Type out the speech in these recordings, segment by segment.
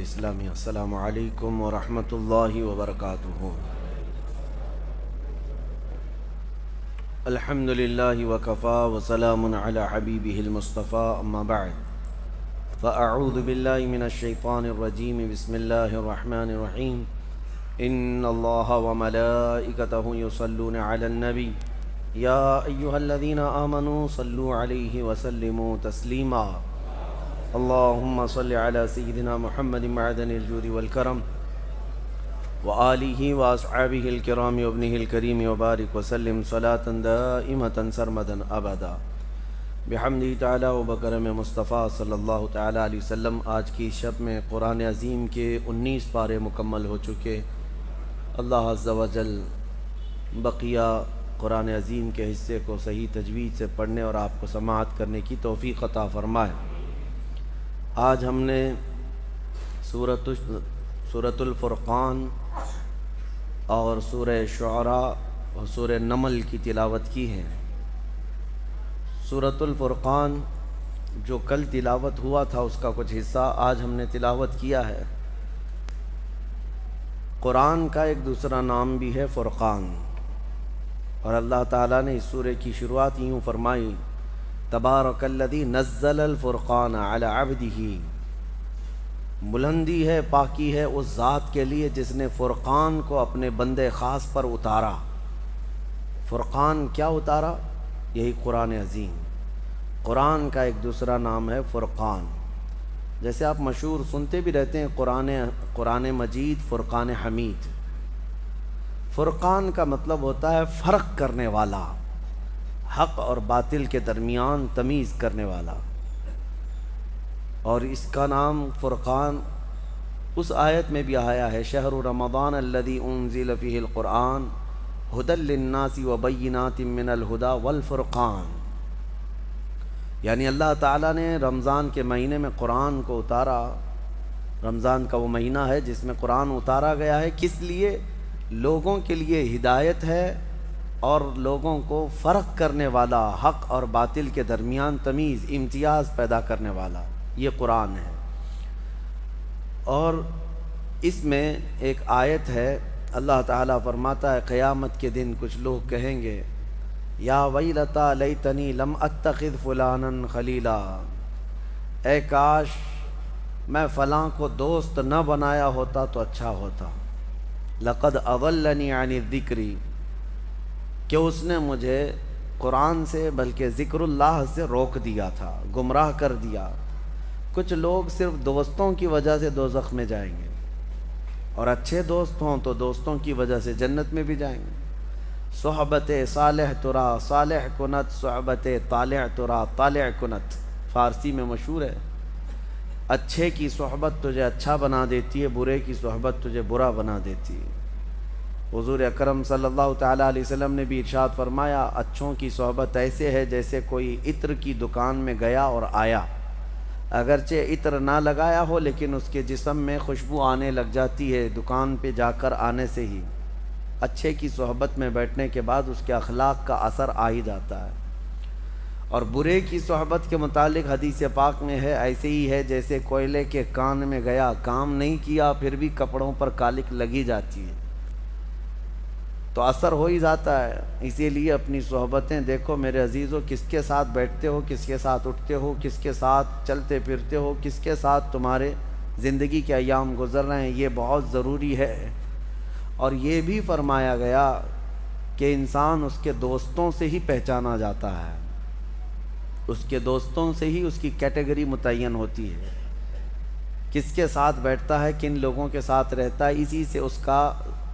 اسلامی السلام علیکم ورحمۃ اللہ وبرکاتہ۔ الحمد للہ وکفا وسلام علی حبیبہ المصطفیٰ، اما بعد فاعوذ باللہ من الشیطان الرجیم، بسم اللہ الرحمن الرحیم۔ ان اللہ وملائکتہ یصلون علی النبی یا ایہا الذین آمنوا صلوا علیہ وسلموا تسلیما۔ اللہم صل علی سیدنا محمد معدن الجود والکرم وآلہ واصحابہ الکرام وابنہ الکریم وبارک وسلم صلاة دائمة سرمدا ابدا بحمدہ تعالی وبکرم مصطفیٰ صلی اللہ تعالی علیہ وسلم۔ آج کی شب میں قرآن عظیم کے 19 پارے مکمل ہو چکے۔ اللہ عز و جل بقیہ قرآن عظیم کے حصے کو صحیح تجوید سے پڑھنے اور آپ کو سماعت کرنے کی توفیق عطا فرمائے۔ آج ہم نے سورۃ الفرقان اور سورہ شعراء اور سورہ نمل کی تلاوت کی ہے۔ سورۃ الفرقان جو کل تلاوت ہوا تھا اس کا کچھ حصہ آج ہم نے تلاوت کیا ہے۔ قرآن کا ایک دوسرا نام بھی ہے فرقان، اور اللہ تعالیٰ نے اس سورہ کی شروعات یوں فرمائی، تبارک الذی نزل الفرقان علی عبدہ۔ بلندی ہے، پاکی ہے اس ذات کے لیے جس نے فرقان کو اپنے بندے خاص پر اتارا۔ فرقان کیا اتارا؟ یہی قرآن عظیم۔ قرآن کا ایک دوسرا نام ہے فرقان۔ جیسے آپ مشہور سنتے بھی رہتے ہیں قرآن مجید فرقان حمید۔ فرقان کا مطلب ہوتا ہے فرق کرنے والا، حق اور باطل کے درمیان تمیز کرنے والا۔ اور اس کا نام فرقان اس آیت میں بھی آیا ہے، شہر رمضان الذی انزل فیہ القرآن ھدی للناس وبینات من الھدی والفرقان۔ یعنی اللہ تعالیٰ نے رمضان کے مہینے میں قرآن کو اتارا۔ رمضان کا وہ مہینہ ہے جس میں قرآن اتارا گیا ہے، کس لیے؟ لوگوں کے لیے ہدایت ہے اور لوگوں کو فرق کرنے والا، حق اور باطل کے درمیان تمیز، امتیاز پیدا کرنے والا، یہ قرآن ہے۔ اور اس میں ایک آیت ہے، اللہ تعالیٰ فرماتا ہے قیامت کے دن کچھ لوگ کہیں گے، یا ویلتا لیتنی لم اتخذ فلانا خلیلا، اے کاش میں فلاں کو دوست نہ بنایا ہوتا تو اچھا ہوتا۔ لقد اضلنی عن الذکر، کہ اس نے مجھے قرآن سے بلکہ ذکر اللہ سے روک دیا تھا، گمراہ کر دیا۔ کچھ لوگ صرف دوستوں کی وجہ سے دوزخ میں جائیں گے، اور اچھے دوست ہوں تو دوستوں کی وجہ سے جنت میں بھی جائیں گے۔ صحبت صالح ترا صالح کنت، صحبت طالع ترا طالع کنت، فارسی میں مشہور ہے۔ اچھے کی صحبت تجھے اچھا بنا دیتی ہے، برے کی صحبت تجھے برا بنا دیتی ہے۔ حضور اکرم صلی اللہ تعالیٰ علیہ وسلم نے بھی ارشاد فرمایا، اچھوں کی صحبت ایسے ہے جیسے کوئی عطر کی دکان میں گیا اور آیا، اگرچہ عطر نہ لگایا ہو لیکن اس کے جسم میں خوشبو آنے لگ جاتی ہے دکان پہ جا کر آنے سے ہی۔ اچھے کی صحبت میں بیٹھنے کے بعد اس کے اخلاق کا اثر آ ہی جاتا ہے۔ اور برے کی صحبت کے متعلق حدیث پاک میں ہے، ایسے ہی ہے جیسے کوئلے کے کان میں گیا، کام نہیں کیا پھر بھی کپڑوں پر کالک لگی جاتی ہے، تو اثر ہو ہی جاتا ہے۔ اسی لیے اپنی صحبتیں دیکھو میرے عزیزو، کس کے ساتھ بیٹھتے ہو، کس کے ساتھ اٹھتے ہو، کس کے ساتھ چلتے پھرتے ہو، کس کے ساتھ تمہارے زندگی کے ایام گزر رہے ہیں، یہ بہت ضروری ہے۔ اور یہ بھی فرمایا گیا کہ انسان اس کے دوستوں سے ہی پہچانا جاتا ہے، اس کے دوستوں سے ہی اس کی کیٹیگری متعین ہوتی ہے، کس کے ساتھ بیٹھتا ہے، کن لوگوں کے ساتھ رہتا ہے، اسی سے اس کا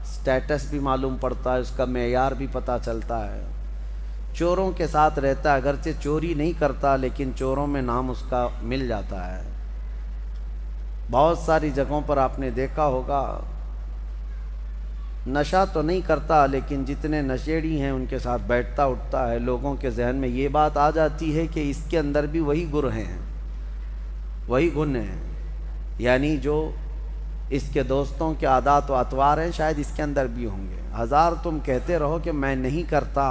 سٹیٹس بھی معلوم پڑتا ہے، اس کا معیار بھی پتہ چلتا ہے۔ چوروں کے ساتھ رہتا ہے، اگرچہ چوری نہیں کرتا لیکن چوروں میں نام اس کا مل جاتا ہے۔ بہت ساری جگہوں پر آپ نے دیکھا ہوگا، نشہ تو نہیں کرتا لیکن جتنے نشیڑی ہیں ان کے ساتھ بیٹھتا اٹھتا ہے، لوگوں کے ذہن میں یہ بات آ جاتی ہے کہ اس کے اندر بھی وہی گر ہیں، وہی گن ہیں، یعنی جو اس کے دوستوں کے عادات و اطوار ہیں شاید اس کے اندر بھی ہوں گے۔ ہزار تم کہتے رہو کہ میں نہیں کرتا،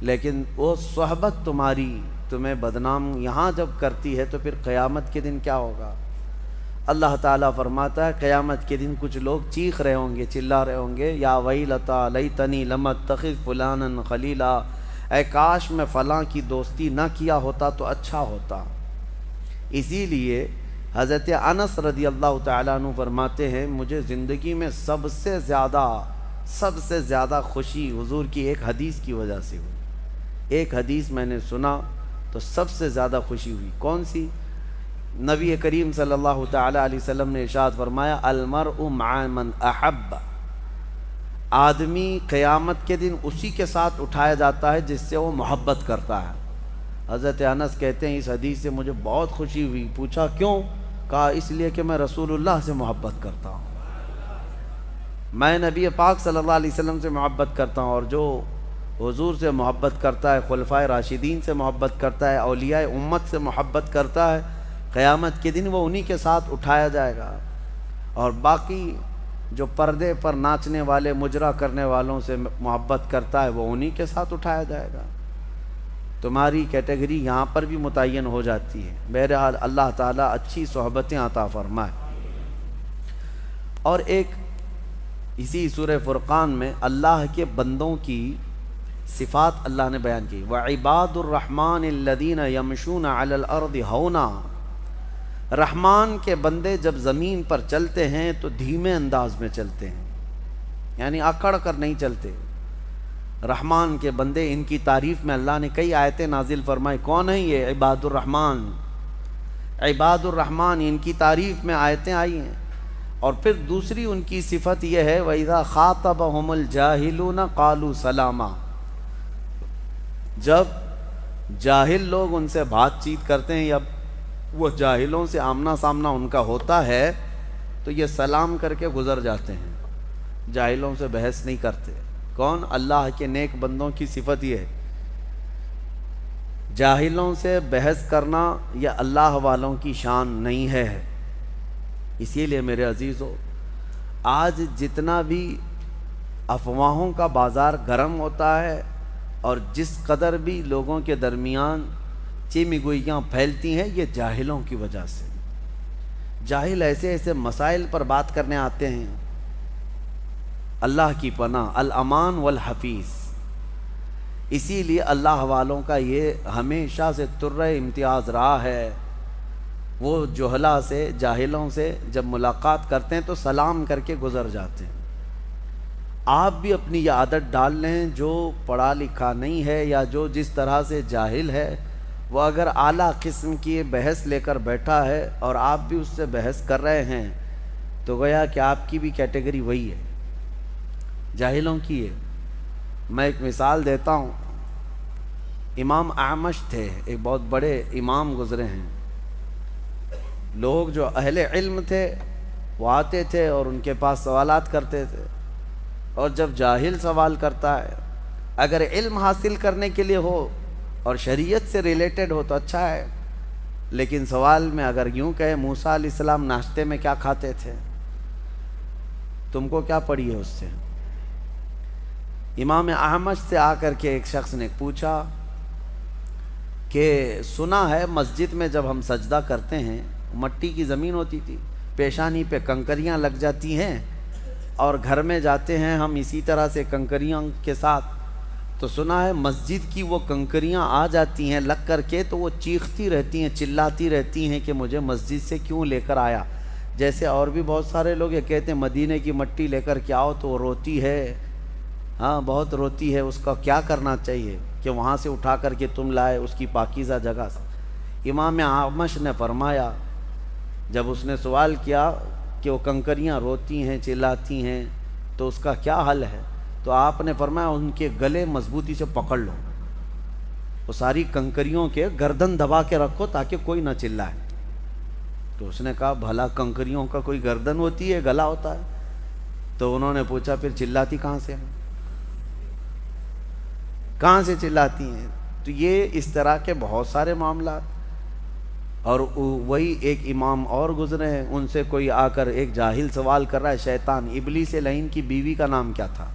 لیکن وہ صحبت تمہاری تمہیں بدنام یہاں جب کرتی ہے تو پھر قیامت کے دن کیا ہوگا؟ اللہ تعالیٰ فرماتا ہے قیامت کے دن کچھ لوگ چیخ رہے ہوں گے، چلا رہے ہوں گے، یا ویلتا لیتنی لم اتخذ فلانا خلیلا، اے کاش میں فلاں کی دوستی نہ کیا ہوتا تو اچھا ہوتا۔ اسی لیے حضرت انس رضی اللہ تعالیٰ عنہ فرماتے ہیں مجھے زندگی میں سب سے زیادہ خوشی حضور کی ایک حدیث کی وجہ سے ہوئی۔ ایک حدیث میں نے سنا تو سب سے زیادہ خوشی ہوئی۔ کون سی؟ نبی کریم صلی اللہ تعالیٰ علیہ وسلم نے ارشاد فرمایا المرء مع من احب، آدمی قیامت کے دن اسی کے ساتھ اٹھایا جاتا ہے جس سے وہ محبت کرتا ہے۔ حضرت انس کہتے ہیں اس حدیث سے مجھے بہت خوشی ہوئی۔ پوچھا کیوں؟ کہا اس لیے کہ میں رسول اللہ سے محبت کرتا ہوں، میں نبی پاک صلی اللہ علیہ وسلم سے محبت کرتا ہوں، اور جو حضور سے محبت کرتا ہے، خلفائے راشدین سے محبت کرتا ہے، اولیاء امت سے محبت کرتا ہے، قیامت کے دن وہ انہی کے ساتھ اٹھایا جائے گا۔ اور باقی جو پردے پر ناچنے والے مجرا کرنے والوں سے محبت کرتا ہے وہ انہی کے ساتھ اٹھایا جائے گا۔ تمہاری کیٹیگری یہاں پر بھی متعین ہو جاتی ہے۔ بہرحال اللہ تعالیٰ اچھی صحبتیں عطا فرمائے۔ اور ایک اسی سورہ فرقان میں اللہ کے بندوں کی صفات اللہ نے بیان کی، وَعِبَادُ الرَّحْمَنِ الَّذِينَ يَمْشُونَ عَلَى الْأَرْضِ هَوْنًا، رحمان کے بندے جب زمین پر چلتے ہیں تو دھیمے انداز میں چلتے ہیں، یعنی اکڑ کر نہیں چلتے۔ رحمان کے بندے، ان کی تعریف میں اللہ نے کئی آیتیں نازل فرمائی۔ کون ہیں یہ؟ عباد الرحمن۔ عباد الرحمن ان کی تعریف میں آیتیں آئی ہیں۔ اور پھر دوسری ان کی صفت یہ ہے وَإِذَا خَاطَبَهُمُ الْجَاهِلُونَ قَالُوا سَلَامًا، جب جاہل لوگ ان سے بات چیت کرتے ہیں یا وہ جاہلوں سے آمنا سامنا ان کا ہوتا ہے تو یہ سلام کر کے گزر جاتے ہیں، جاہلوں سے بحث نہیں کرتے۔ کون؟ اللہ کے نیک بندوں کی صفت یہ ہے۔ جاہلوں سے بحث کرنا یہ اللہ والوں کی شان نہیں ہے۔ اسی لیے میرے عزیزو، آج جتنا بھی افواہوں کا بازار گرم ہوتا ہے اور جس قدر بھی لوگوں کے درمیان چیمی گوئیاں پھیلتی ہیں، یہ جاہلوں کی وجہ سے۔ جاہل ایسے ایسے مسائل پر بات کرنے آتے ہیں، اللہ کی پناہ، الامان والحفیظ۔ اسی لیے اللہ والوں کا یہ ہمیشہ سے طرۂ امتیاز رہا ہے، وہ جہلا سے، جاہلوں سے جب ملاقات کرتے ہیں تو سلام کر کے گزر جاتے ہیں۔ آپ بھی اپنی یہ عادت ڈال لیں، جو پڑھا لکھا نہیں ہے یا جو جس طرح سے جاہل ہے، وہ اگر اعلیٰ قسم کی بحث لے کر بیٹھا ہے اور آپ بھی اس سے بحث کر رہے ہیں تو گویا کہ آپ کی بھی کیٹیگری وہی ہے، جاہلوں کی ہے۔ میں ایک مثال دیتا ہوں۔ امام اعمش تھے، ایک بہت بڑے امام گزرے ہیں۔ لوگ جو اہل علم تھے وہ آتے تھے اور ان کے پاس سوالات کرتے تھے، اور جب جاہل سوال کرتا ہے، اگر علم حاصل کرنے کے لیے ہو اور شریعت سے ریلیٹڈ ہو تو اچھا ہے، لیکن سوال میں اگر یوں کہے موسیٰ علیہ السلام ناشتے میں کیا کھاتے تھے، تم کو کیا پڑی ہے اس سے؟ امام اعمش سے آ کر کے ایک شخص نے پوچھا کہ سنا ہے مسجد میں جب ہم سجدہ کرتے ہیں مٹی کی زمین ہوتی تھی، پیشانی پہ کنکریاں لگ جاتی ہیں، اور گھر میں جاتے ہیں ہم اسی طرح سے کنکریاں کے ساتھ، تو سنا ہے مسجد کی وہ کنکریاں آ جاتی ہیں لگ کر کے تو وہ چیختی رہتی ہیں، چلاتی رہتی ہیں کہ مجھے مسجد سے کیوں لے کر آیا۔ جیسے اور بھی بہت سارے لوگ یہ کہتے ہیں مدینے کی مٹی لے کر کے آؤ تو وہ روتی ہے، ہاں بہت روتی ہے، اس کا کیا کرنا چاہیے کہ وہاں سے اٹھا کر کے تم لائے اس کی پاکیزہ جگہ سے۔ امام اعمش نے فرمایا، جب اس نے سوال کیا کہ وہ کنکریاں روتی ہیں، چلاتی ہیں، تو اس کا کیا حل ہے، تو آپ نے فرمایا ان کے گلے مضبوطی سے پکڑ لو، وہ ساری کنکریوں کے گردن دبا کے رکھو تاکہ کوئی نہ چلائے۔ تو اس نے کہا بھلا کنکریوں کا کوئی گردن ہوتی ہے، گلا ہوتا ہے؟ تو انہوں نے پوچھا پھر چلاتی کہاں سے ہیں، کہاں سے چلاتی ہیں؟ تو یہ اس طرح کے بہت سارے معاملات۔ اور وہی ایک امام اور گزرے ہیں، ان سے کوئی آ کر ایک جاہل سوال کر رہا ہے، شیطان ابلیس لعین کی بیوی کا نام کیا تھا؟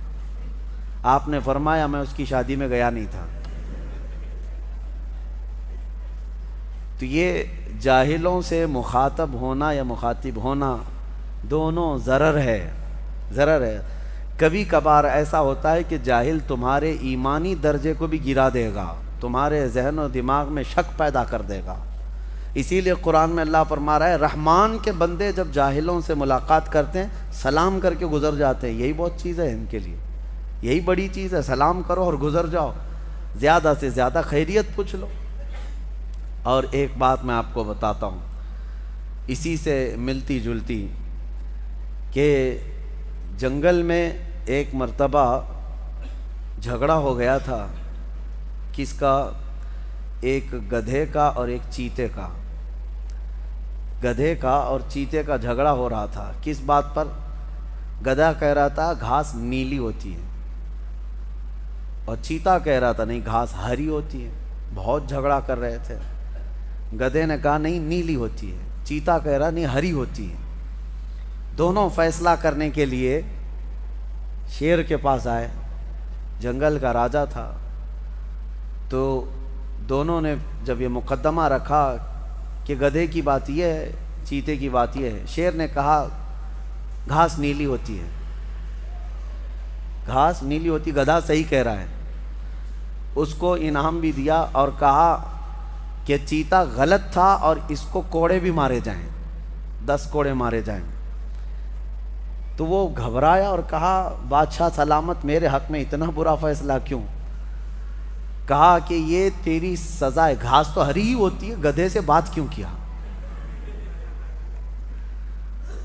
آپ نے فرمایا میں اس کی شادی میں گیا نہیں تھا۔ تو یہ جاہلوں سے مخاطب ہونا یا مخاطب ہونا دونوں ضرر ہے۔ کبھی کبھار ایسا ہوتا ہے کہ جاہل تمہارے ایمانی درجے کو بھی گرا دے گا، تمہارے ذہن و دماغ میں شک پیدا کر دے گا۔ اسی لیے قرآن میں اللہ فرما رہا ہے رحمان کے بندے جب جاہلوں سے ملاقات کرتے ہیں سلام کر کے گزر جاتے ہیں، یہی بہت چیز ہے ان کے لیے، یہی بڑی چیز ہے، سلام کرو اور گزر جاؤ، زیادہ سے زیادہ خیریت پوچھ لو۔ اور ایک بات میں آپ کو بتاتا ہوں اسی سے ملتی جلتی، کہ جنگل میں ایک مرتبہ جھگڑا ہو گیا تھا، کس کا؟ ایک گدھے کا اور ایک چیتے کا، گدھے کا اور چیتے کا جھگڑا ہو رہا تھا۔ کس بات پر؟ گدھا کہہ رہا تھا گھاس نیلی ہوتی ہے، اور چیتا کہہ رہا تھا نہیں گھاس ہری ہوتی ہے۔ بہت جھگڑا کر رہے تھے۔ گدھے نے کہا نہیں نیلی ہوتی ہے، چیتا کہہ رہا نہیں ہری ہوتی ہے۔ دونوں فیصلہ کرنے کے لیے شیر کے پاس آئے، جنگل کا راجا تھا۔ تو دونوں نے جب یہ مقدمہ رکھا کہ گدھے کی بات یہ ہے، چیتے کی بات یہ ہے، شیر نے کہا گھاس نیلی ہوتی ہے، گھاس نیلی ہوتی، گدھا صحیح کہہ رہا ہے۔ اس کو انعام بھی دیا اور کہا کہ چیتا غلط تھا اور اس کو کوڑے بھی مارے جائیں، 10 کوڑے مارے جائیں۔ تو وہ گھبرایا اور کہا بادشاہ سلامت، میرے حق میں اتنا برا فیصلہ کیوں؟ کہا کہ یہ تیری سزا ہے، گھاس تو ہری ہی ہوتی ہے، گدھے سے بات کیوں کیا؟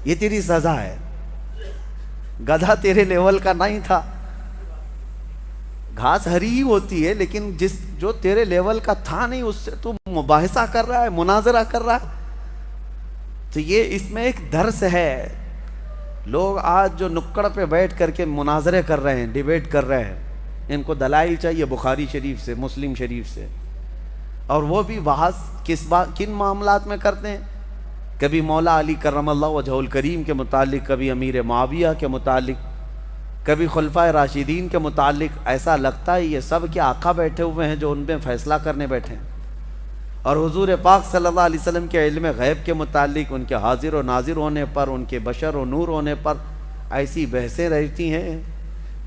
یہ تیری سزا ہے، گدھا تیرے لیول کا نہیں تھا، گھاس ہری ہی ہوتی ہے، لیکن جو تیرے لیول کا تھا نہیں اس سے تو مباحثہ کر رہا ہے، مناظرہ کر رہا ہے۔ تو یہ اس میں ایک درس ہے۔ لوگ آج جو نکڑ پہ بیٹھ کر کے مناظرے کر رہے ہیں، ڈیبیٹ کر رہے ہیں، ان کو دلائل چاہیے بخاری شریف سے، مسلم شریف سے، اور وہ بھی بحث کن معاملات میں کرتے ہیں؟ کبھی مولا علی کرم اللہ وجہہ الکریم کے متعلق، کبھی امیر معاویہ کے متعلق، کبھی خلفائے راشدین کے متعلق۔ ایسا لگتا ہے یہ سب کے آقا بیٹھے ہوئے ہیں جو ان میں فیصلہ کرنے بیٹھے ہیں۔ اور حضور پاک صلی اللہ علیہ وسلم کے علم غیب کے متعلق، ان کے حاضر و ناظر ہونے پر، ان کے بشر و نور ہونے پر ایسی بحثیں رہتی ہیں۔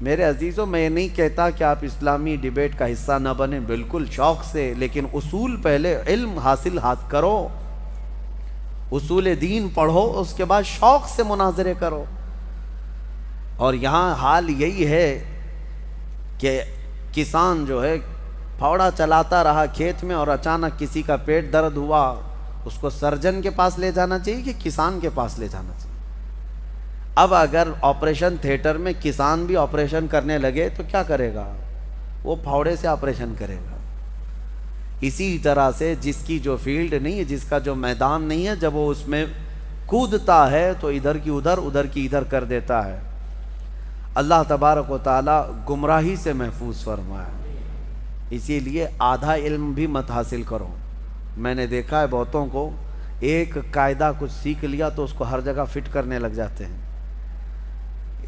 میرے عزیزوں، میں یہ نہیں کہتا کہ آپ اسلامی ڈیبیٹ کا حصہ نہ بنیں، بالکل شوق سے، لیکن اصول پہلے علم حاصل کرو، اصول دین پڑھو، اس کے بعد شوق سے مناظرے کرو۔ اور یہاں حال یہی ہے کہ کسان جو ہے پھاوڑا چلاتا رہا کھیت میں، اور اچانک کسی کا پیٹ درد ہوا، اس کو سرجن کے پاس لے جانا چاہیے کہ کسان کے پاس لے جانا چاہیے؟ اب اگر آپریشن تھیٹر میں کسان بھی آپریشن کرنے لگے تو کیا کرے گا؟ وہ پھاوڑے سے آپریشن کرے گا۔ اسی طرح سے جس کی جو فیلڈ نہیں ہے، جس کا جو میدان نہیں ہے، جب وہ اس میں کودتا ہے تو ادھر کی ادھر، ادھر کی ادھر کر دیتا ہے۔ اللہ تبارک و تعالی گمراہی سے محفوظ فرمائے۔ اسی لیے آدھا علم بھی مت حاصل کرو۔ میں نے دیکھا ہے بہتوں کو ایک قاعدہ کچھ سیکھ لیا تو اس کو ہر جگہ فٹ کرنے لگ جاتے ہیں۔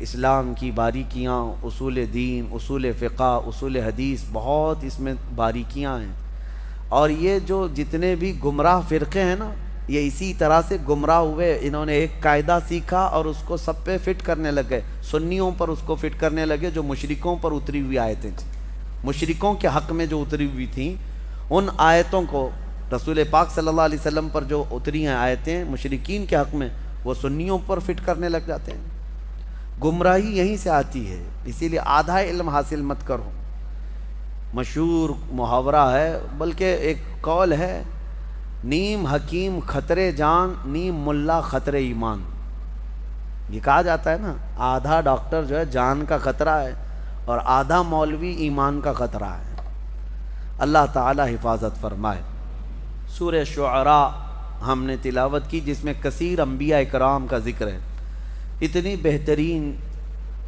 اسلام کی باریکیاں، اصول دین، اصول فقہ، اصول حدیث، بہت اس میں باریکیاں ہیں۔ اور یہ جو جتنے بھی گمراہ فرقے ہیں نا، یہ اسی طرح سے گمراہ ہوئے۔ انہوں نے ایک قاعدہ سیکھا اور اس کو سب پہ فٹ کرنے لگے، سنیوں پر اس کو فٹ کرنے لگے، جو مشرکوں پر اتری ہوئی آیتیں تھیں، مشرکوں کے حق میں جو اتری ہوئی تھیں، ان آیتوں کو رسول پاک صلی اللہ علیہ وسلم پر جو اتری ہیں آیتیں مشرکین کے حق میں، وہ سنیوں پر فٹ کرنے لگ جاتے ہیں۔ گمراہی یہیں سے آتی ہے، اسی لیے آدھا علم حاصل مت کرو۔ مشہور محاورہ ہے، بلکہ ایک قول ہے، نیم حکیم خطرے جان، نیم ملا خطرے ایمان۔ یہ کہا جاتا ہے نا، آدھا ڈاکٹر جو ہے جان کا خطرہ ہے اور آدھا مولوی ایمان کا خطرہ ہے۔ اللہ تعالی حفاظت فرمائے۔ سورہ شعراء ہم نے تلاوت کی، جس میں کثیر انبیاء اکرام کا ذکر ہے۔ اتنی بہترین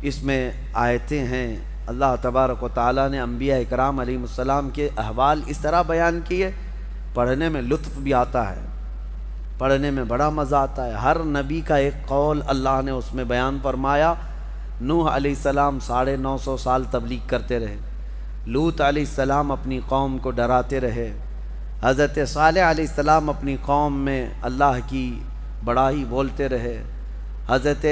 اس میں آیتیں ہیں۔ اللہ تبارک و تعالیٰ نے انبیاء اکرام علیہ السلام کے احوال اس طرح بیان کیے، پڑھنے میں لطف بھی آتا ہے، پڑھنے میں بڑا مزہ آتا ہے۔ ہر نبی کا ایک قول اللہ نے اس میں بیان فرمایا۔ نوح علیہ السلام 950 سال تبلیغ کرتے رہے، لوط علیہ السلام اپنی قوم کو ڈراتے رہے، حضرت صالح علیہ السلام اپنی قوم میں اللہ کی بڑائی بولتے رہے، حضرت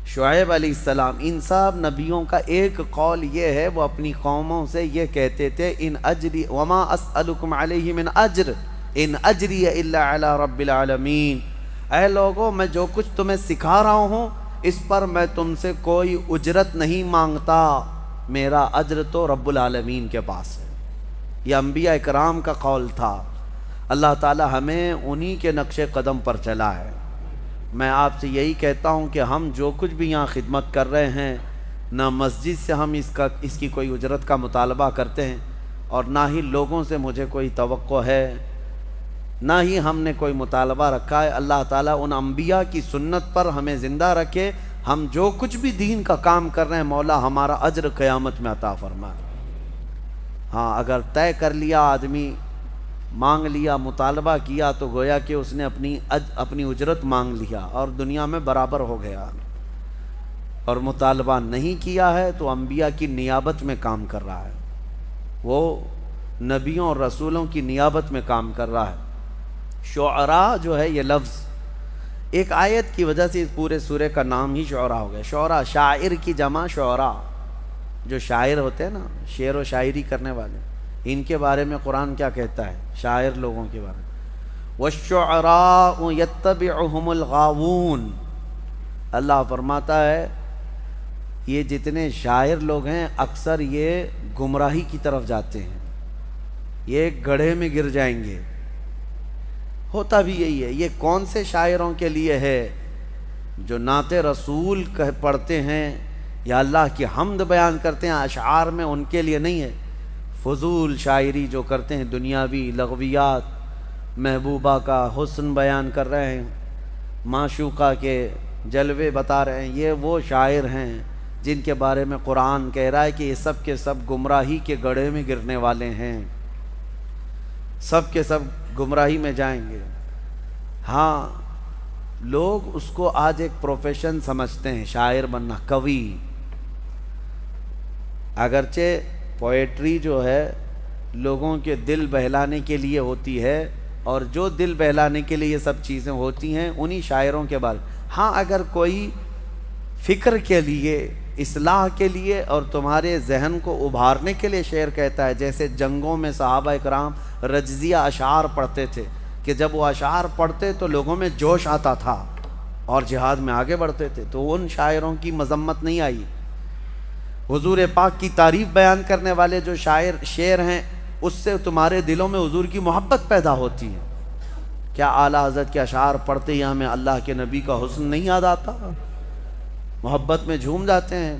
شعیب علیہ السلام، ان سب نبیوں کا ایک قول یہ ہے، وہ اپنی قوموں سے یہ کہتے تھے ان اجری وما اسألکم علیہ من اجر ان اجری الا علی رب العالمین، اے لوگوں میں جو کچھ تمہیں سکھا رہا ہوں اس پر میں تم سے کوئی اجرت نہیں مانگتا، میرا اجر تو رب العالمین کے پاس ہے۔ یہ انبیاء اکرام کا قول تھا۔ اللہ تعالی ہمیں انہی کے نقش قدم پر چلا ہے۔ میں آپ سے یہی کہتا ہوں کہ ہم جو کچھ بھی یہاں خدمت کر رہے ہیں، نہ مسجد سے ہم اس کی کوئی اجرت کا مطالبہ کرتے ہیں، اور نہ ہی لوگوں سے مجھے کوئی توقع ہے، نہ ہی ہم نے کوئی مطالبہ رکھا ہے۔ اللہ تعالیٰ ان انبیاء کی سنت پر ہمیں زندہ رکھے، ہم جو کچھ بھی دین کا کام کر رہے ہیں مولا ہمارا اجر قیامت میں عطا فرمائے۔ ہاں، اگر طے کر لیا آدمی، مانگ لیا، مطالبہ کیا، تو گویا کہ اس نے اپنی اجرت مانگ لیا اور دنیا میں برابر ہو گیا، اور مطالبہ نہیں کیا ہے تو انبیاء کی نیابت میں کام کر رہا ہے، وہ نبیوں اور رسولوں کی نیابت میں کام کر رہا ہے۔ شعراء جو ہے یہ لفظ ایک آیت کی وجہ سے اس پورے سورے کا نام ہی شعراء ہو گیا۔ شعراء، شاعر کی جمع شعراء، جو شاعر ہوتے ہیں نا، شعر و شاعری کرنے والے، ان کے بارے میں قرآن کیا کہتا ہے؟ شاعر لوگوں کے بارے میں، وَالشُّعَرَاءُ يَتَّبِعُهُمُ الْغَاوُونَ، اللہ فرماتا ہے یہ جتنے شاعر لوگ ہیں اکثر یہ گمراہی کی طرف جاتے ہیں، یہ گڑھے میں گر جائیں گے۔ ہوتا بھی یہی ہے۔ یہ کون سے شاعروں کے لیے ہے؟ جو نعت رسول پڑھتے ہیں یا اللہ کی حمد بیان کرتے ہیں اشعار میں، ان کے لیے نہیں ہے۔ فضول شاعری جو کرتے ہیں، دنیاوی لغویات، محبوبہ کا حسن بیان کر رہے ہیں، معشوقہ کے جلوے بتا رہے ہیں، یہ وہ شاعر ہیں جن کے بارے میں قرآن کہہ رہا ہے کہ یہ سب کے سب گمراہی کے گڑھے میں گرنے والے ہیں، سب کے سب گمراہی میں جائیں گے۔ ہاں، لوگ اس کو آج ایک پروفیشن سمجھتے ہیں، شاعر بننا، کوی۔ اگرچہ پوئٹری جو ہے لوگوں کے دل بہلانے کے لیے ہوتی ہے، اور جو دل بہلانے کے لیے یہ سب چیزیں ہوتی ہیں انہی شاعروں کے بارے۔ ہاں، اگر کوئی فکر کے لیے، اصلاح کے لیے اور تمہارے ذہن کو ابھارنے کے لیے شعر کہتا ہے، جیسے جنگوں میں صحابہ اکرام رجزیہ اشعار پڑھتے تھے کہ جب وہ اشعار پڑھتے تو لوگوں میں جوش آتا تھا اور جہاد میں آگے بڑھتے تھے، تو ان شاعروں کی مذمت نہیں آئی۔ حضور پاک کی تعریف بیان کرنے والے جو شعر ہیں، اس سے تمہارے دلوں میں حضور کی محبت پیدا ہوتی ہے۔ کیا اعلیٰ حضرت کے اشعار پڑھتے ہی ہمیں اللہ کے نبی کا حسن نہیں یاد آتا؟ محبت میں جھوم جاتے ہیں۔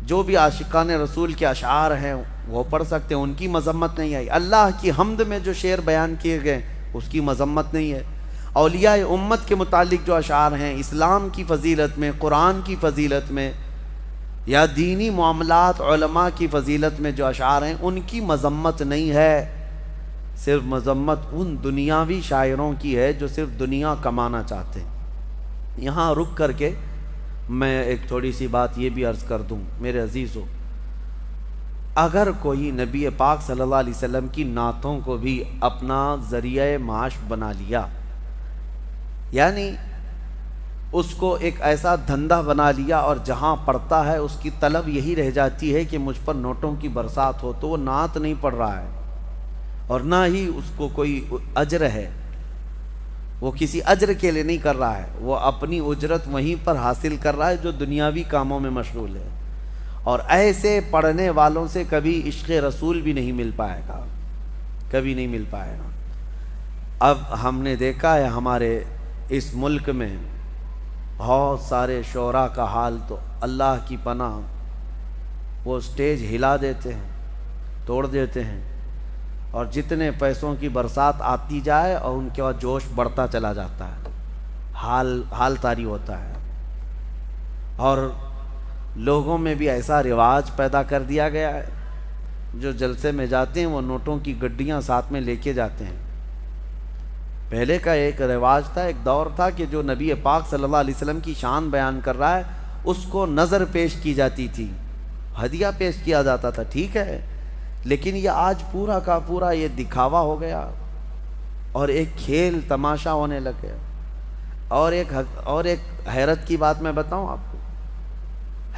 جو بھی عاشقان رسول کے اشعار ہیں وہ پڑھ سکتے ہیں، ان کی مذمت نہیں آئی۔ اللہ کی حمد میں جو شعر بیان کیے گئے اس کی مذمت نہیں ہے۔ اولیاء امت کے متعلق جو اشعار ہیں، اسلام کی فضیلت میں، قرآن کی فضیلت میں، یا دینی معاملات علماء کی فضیلت میں جو اشعار ہیں، ان کی مذمت نہیں ہے۔ صرف مذمت ان دنیاوی شاعروں کی ہے جو صرف دنیا کمانا چاہتے ہیں۔ یہاں رک کر کے میں ایک تھوڑی سی بات یہ بھی عرض کر دوں میرے عزیزو، اگر کوئی نبی پاک صلی اللہ علیہ وسلم کی نعتوں کو بھی اپنا ذریعہ معاش بنا لیا، یعنی اس کو ایک ایسا دھندا بنا لیا اور جہاں پڑھتا ہے اس کی طلب یہی رہ جاتی ہے کہ مجھ پر نوٹوں کی برسات ہو، تو وہ نعت نہیں پڑھ رہا ہے اور نہ ہی اس کو کوئی اجر ہے، وہ کسی اجر کے لیے نہیں کر رہا ہے، وہ اپنی اجرت وہیں پر حاصل کر رہا ہے جو دنیاوی کاموں میں مشغول ہے۔ اور ایسے پڑھنے والوں سے کبھی عشق رسول بھی نہیں مل پائے گا، کبھی نہیں مل پائے گا۔ اب ہم نے دیکھا ہے ہمارے اس ملک میں بہت سارے شعراء کا حال، تو اللہ کی پناہ، وہ سٹیج ہلا دیتے ہیں، توڑ دیتے ہیں، اور جتنے پیسوں کی برسات آتی جائے اور ان کے بعد جوش بڑھتا چلا جاتا ہے، حال طاری ہوتا ہے۔ اور لوگوں میں بھی ایسا رواج پیدا کر دیا گیا ہے، جو جلسے میں جاتے ہیں وہ نوٹوں کی گڈیاں ساتھ میں لے کے جاتے ہیں۔ پہلے کا ایک رواج تھا، ایک دور تھا کہ جو نبی پاک صلی اللہ علیہ وسلم کی شان بیان کر رہا ہے اس کو نظر پیش کی جاتی تھی، ہدیہ پیش کیا جاتا تھا، ٹھیک ہے، لیکن یہ آج پورا کا پورا یہ دکھاوا ہو گیا اور ایک کھیل تماشا ہونے لگ گیا۔ اور ایک حیرت کی بات میں بتاؤں آپ کو،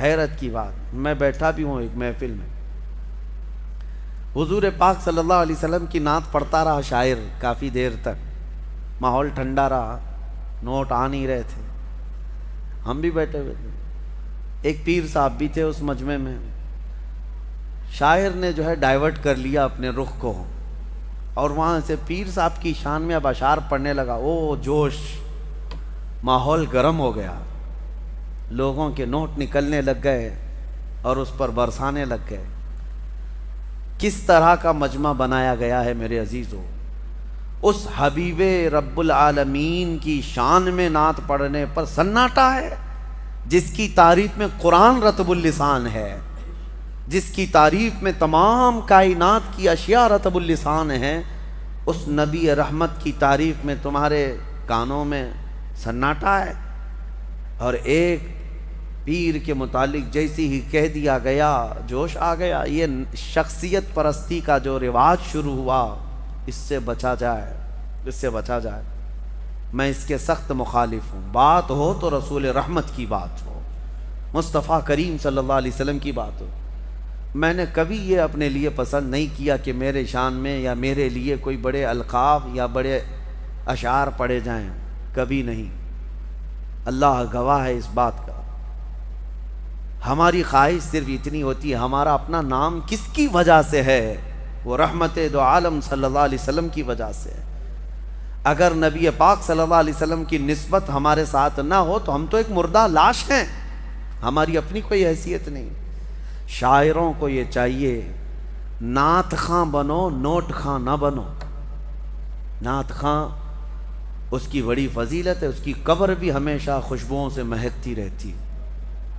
حیرت کی بات، میں بیٹھا بھی ہوں ایک محفل میں، حضور پاک صلی اللہ علیہ وسلم کی نعت پڑھتا رہا شاعر کافی دیر تک، ماحول ٹھنڈا رہا، نوٹ آ نہیں رہے تھے، ہم بھی بیٹھے ہوئے تھے، ایک پیر صاحب بھی تھے اس مجمع میں، شاعر نے جو ہے ڈائیورٹ کر لیا اپنے رخ کو، اور وہاں سے پیر صاحب کی شان میں اب اشعار پڑھنے لگا، او جوش، ماحول گرم ہو گیا، لوگوں کے نوٹ نکلنے لگ گئے اور اس پر برسانے لگ گئے۔ کس طرح کا مجمع بنایا گیا ہے میرے عزیزو، اس حبیب رب العالمین کی شان میں نعت پڑھنے پر سناٹا ہے، جس کی تعریف میں قرآن رطب اللسان ہے، جس کی تعریف میں تمام کائنات کی اشیاء رطب اللسان ہیں، اس نبی رحمت کی تعریف میں تمہارے کانوں میں سناٹا ہے۔ اور ایک پیر کے متعلق جیسی ہی کہہ دیا گیا، جوش آ گیا۔ یہ شخصیت پرستی کا جو رواج شروع ہوا، اس سے بچا جائے، اس سے بچا جائے۔ میں اس کے سخت مخالف ہوں۔ بات ہو تو رسول رحمت کی بات ہو، مصطفیٰ کریم صلی اللہ علیہ وسلم کی بات ہو۔ میں نے کبھی یہ اپنے لیے پسند نہیں کیا کہ میرے شان میں یا میرے لیے کوئی بڑے القاب یا بڑے اشعار پڑھے جائیں، کبھی نہیں۔ اللہ گواہ ہے اس بات کا۔ ہماری خواہش صرف اتنی ہوتی ہے، ہمارا اپنا نام کس کی وجہ سے ہے؟ وہ رحمت دو عالم صلی اللہ علیہ وسلم کی وجہ سے ہے۔ اگر نبی پاک صلی اللہ علیہ وسلم کی نسبت ہمارے ساتھ نہ ہو تو ہم تو ایک مردہ لاش ہیں، ہماری اپنی کوئی حیثیت نہیں۔ شاعروں کو یہ چاہیے، نعت خواں بنو، نوٹ خواں نہ بنو۔ نعت خواں، اس کی بڑی فضیلت ہے، اس کی قبر بھی ہمیشہ خوشبوؤں سے مہکتی رہتی ہے۔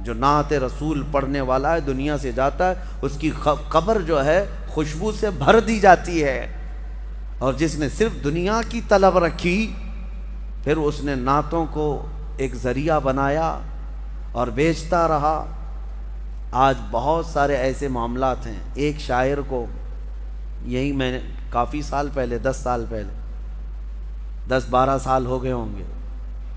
جو نعت رسول پڑھنے والا ہے، دنیا سے جاتا ہے، اس کی قبر جو ہے خوشبو سے بھر دی جاتی ہے۔ اور جس نے صرف دنیا کی طلب رکھی، پھر اس نے نعتوں کو ایک ذریعہ بنایا اور بیچتا رہا۔ آج بہت سارے ایسے معاملات ہیں۔ ایک شاعر کو، یہی میں نے کافی سال پہلے، 10 سال پہلے، 10-12 سال ہو گئے ہوں گے،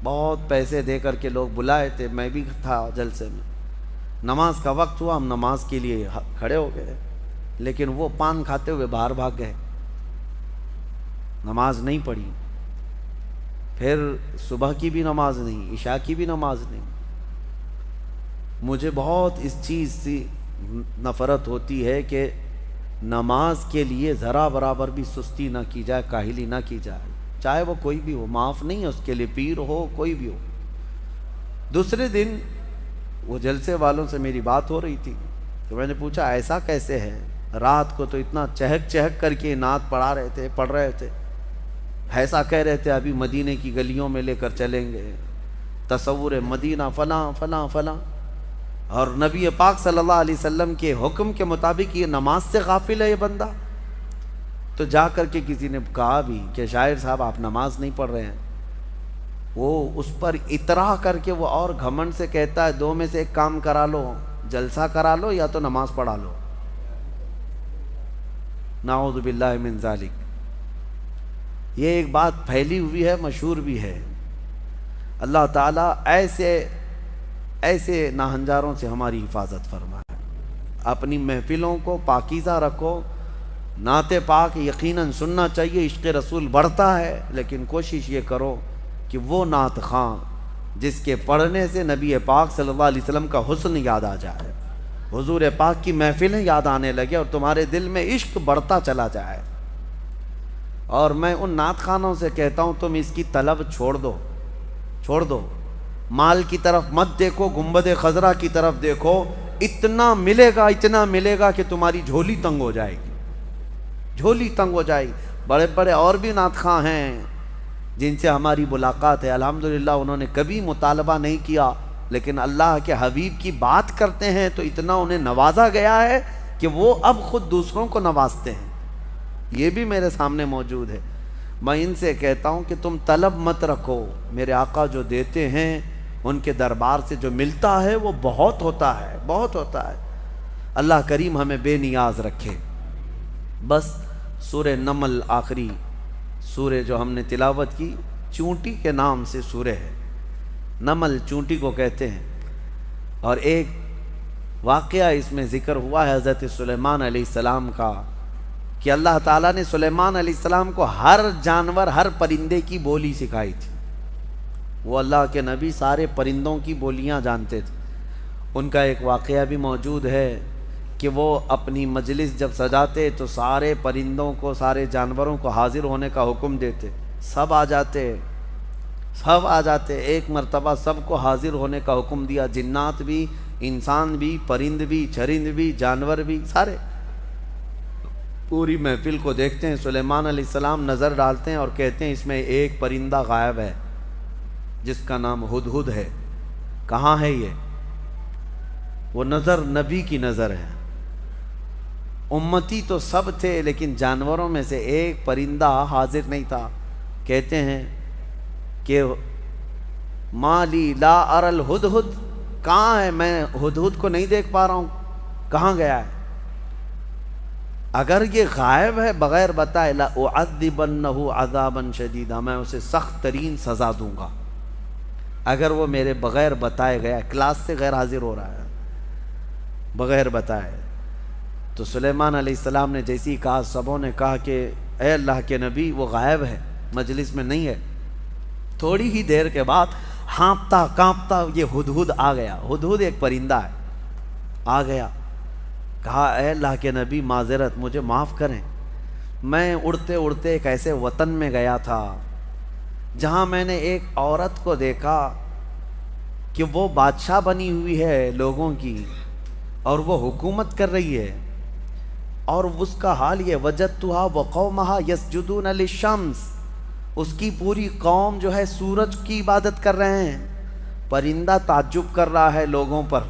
بہت پیسے دے کر کے لوگ بلائے تھے، میں بھی تھا جلسے میں۔ نماز کا وقت ہوا، ہم نماز کے لیے کھڑے ہو گئے، لیکن وہ پان کھاتے ہوئے باہر بھاگ گئے، نماز نہیں پڑھی۔ پھر صبح کی بھی نماز نہیں، عشاء کی بھی نماز نہیں۔ مجھے بہت اس چیز سے نفرت ہوتی ہے کہ نماز کے لیے ذرا برابر بھی سستی نہ کی جائے، کاہلی نہ کی جائے، چاہے وہ کوئی بھی ہو، معاف نہیں ہے اس کے لیے، پیر ہو، کوئی بھی ہو۔ دوسرے دن وہ جلسے والوں سے میری بات ہو رہی تھی، تو میں نے پوچھا ایسا کیسے ہے؟ رات کو تو اتنا چہک چہک کر کے نعت پڑھ رہے تھے، ایسا کہہ رہے تھے ابھی مدینے کی گلیوں میں لے کر چلیں گے، تصور مدینہ فلاں فلاں فلاں، اور نبی پاک صلی اللہ علیہ وسلم کے حکم کے مطابق یہ نماز سے غافل ہے یہ بندہ۔ تو جا کر کے کسی نے کہا بھی کہ شاعر صاحب آپ نماز نہیں پڑھ رہے ہیں۔ وہ اس پر اطراح کر کے وہ اور گھمنڈ سے کہتا ہے، دو میں سے ایک کام کرا لو، جلسہ کرا لو یا تو نماز پڑھا لو۔ نعوذ باللہ من ذالک۔ یہ ایک بات پھیلی ہوئی ہے، مشہور بھی ہے۔ اللہ تعالیٰ ایسے ناہنجاروں سے ہماری حفاظت فرمائے۔ اپنی محفلوں کو پاکیزہ رکھو۔ نعت پاک یقیناً سننا چاہیے، عشق رسول بڑھتا ہے، لیکن کوشش یہ کرو کہ وہ نعت خواں جس کے پڑھنے سے نبی پاک صلی اللہ علیہ وسلم کا حسن یاد آ جائے، حضور پاک کی محفلیں یاد آنے لگے اور تمہارے دل میں عشق بڑھتا چلا جائے۔ اور میں ان نعت خوانوں سے کہتا ہوں تم اس کی طلب چھوڑ دو، مال کی طرف مت دیکھو، گنبد خضرا کی طرف دیکھو، اتنا ملے گا کہ تمہاری جھولی تنگ ہو جائے گی، جھولی تنگ ہو جائے گی۔ بڑے بڑے اور بھی نعت خواں ہیں جن سے ہماری ملاقات ہے، الحمدللہ انہوں نے کبھی مطالبہ نہیں کیا، لیکن اللہ کے حبیب کی بات کرتے ہیں تو اتنا انہیں نوازا گیا ہے کہ وہ اب خود دوسروں کو نوازتے ہیں۔ یہ بھی میرے سامنے موجود ہے۔ میں ان سے کہتا ہوں کہ تم طلب مت رکھو، میرے آقا جو دیتے ہیں ان کے دربار سے جو ملتا ہے وہ بہت ہوتا ہے، بہت ہوتا ہے۔ اللہ کریم ہمیں بے نیاز رکھے۔ بس سورہ نمل آخری سورہ جو ہم نے تلاوت کی، چونٹی کے نام سے سورہ ہے، نمل چونٹی کو کہتے ہیں۔ اور ایک واقعہ اس میں ذکر ہوا ہے حضرت سلیمان علیہ السلام کا، کہ اللہ تعالیٰ نے سلیمان علیہ السلام کو ہر جانور، ہر پرندے کی بولی سکھائی تھی۔ وہ اللہ کے نبی سارے پرندوں کی بولیاں جانتے تھے۔ ان کا ایک واقعہ بھی موجود ہے کہ وہ اپنی مجلس جب سجاتے تو سارے پرندوں کو، سارے جانوروں کو حاضر ہونے کا حکم دیتے، سب آ جاتے۔ ایک مرتبہ سب کو حاضر ہونے کا حکم دیا، جنات بھی، انسان بھی، پرند بھی، چرند بھی، جانور بھی، سارے پوری محفل کو دیکھتے ہیں۔ سلیمان علیہ السلام نظر ڈالتے ہیں اور کہتے ہیں اس میں ایک پرندہ غائب ہے جس کا نام ہدہد ہے، کہاں ہے یہ؟ وہ نظر نبی کی نظر ہے، امتی تو سب تھے لیکن جانوروں میں سے ایک پرندہ حاضر نہیں تھا۔ کہتے ہیں کہ مالی لا اری الہدہد، کہاں ہے؟ میں ہدہد کو نہیں دیکھ پا رہا ہوں، کہاں گیا ہے؟ اگر یہ غائب ہے بغیر بتائے، لأعذبنہ عذابا شدیدا، میں اسے سخت ترین سزا دوں گا۔ اگر وہ میرے بغیر بتائے گیا، کلاس سے غیر حاضر ہو رہا ہے بغیر بتائے۔ تو سلیمان علیہ السلام نے جیسے ہی کہا، سبوں نے کہا کہ اے اللہ کے نبی وہ غائب ہے، مجلس میں نہیں ہے۔ تھوڑی ہی دیر کے بعد ہانپتا کانپتا یہ ہدہد آ گیا۔ ہدہد ایک پرندہ ہے، آ گیا، کہا اے اللہ کے نبی معذرت، مجھے معاف کریں، میں اڑتے اڑتے ایک ایسے وطن میں گیا تھا جہاں میں نے ایک عورت کو دیکھا کہ وہ بادشاہ بنی ہوئی ہے لوگوں کی، اور وہ حکومت کر رہی ہے، اور اس کا حال یہ، وجدتھا وقومھا یسجدون للشمس، اس کی پوری قوم جو ہے سورج کی عبادت کر رہے ہیں۔ پرندہ تعجب کر رہا ہے لوگوں پر،